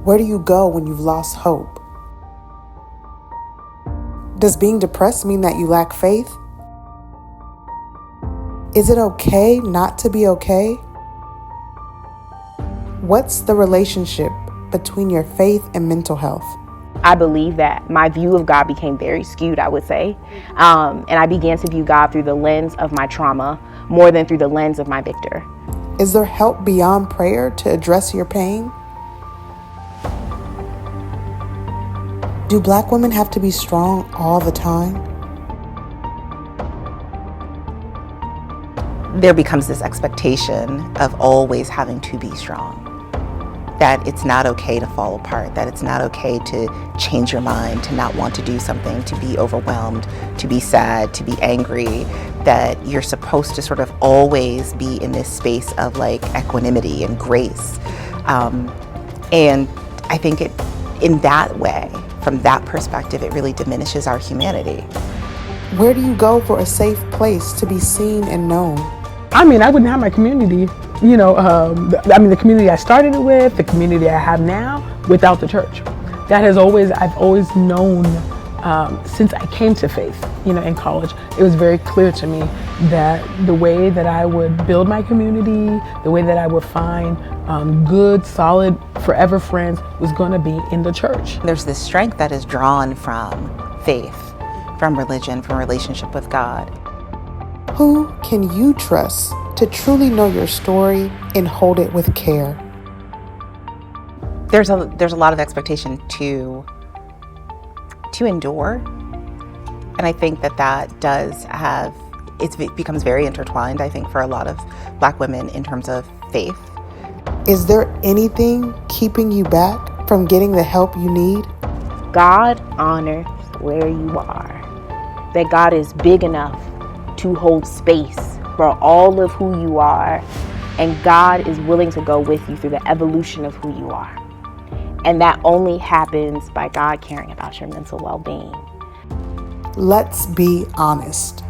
Where do you go when you've lost hope? Does being depressed mean that you lack faith? Is it okay not to be okay? What's the relationship between your faith and mental health? I believe that my view of God became very skewed, I would say. And I began to view God through the lens of my trauma more than through the lens of my victor. Is there help beyond prayer to address your pain? Do Black women have to be strong all the time? There becomes this expectation of always having to be strong. That it's not okay to fall apart, that it's not okay to change your mind, to not want to do something, to be overwhelmed, to be sad, to be angry, that you're supposed to sort of always be in this space of like equanimity and grace. And I think in that way, from that perspective, it really diminishes our humanity. Where do you go for a safe place to be seen and known? I wouldn't have my community, the community I started it with, the community I have now, without the church. I've always known since I came to faith, in college, it was very clear to me that the way that I would build my community, the way that I would find good, solid, forever friends was going to be in the church. There's this strength that is drawn from faith, from religion, from relationship with God. Who can you trust to truly know your story and hold it with care? There's a lot of expectation to endure, and I think that does have, it becomes very intertwined, I think, for a lot of Black women in terms of faith. Is there anything keeping you back from getting the help you need? God honors where you are. That God is big enough to hold space for all of who you are, and God is willing to go with you through the evolution of who you are. And that only happens by God caring about your mental well-being. Let's be honest.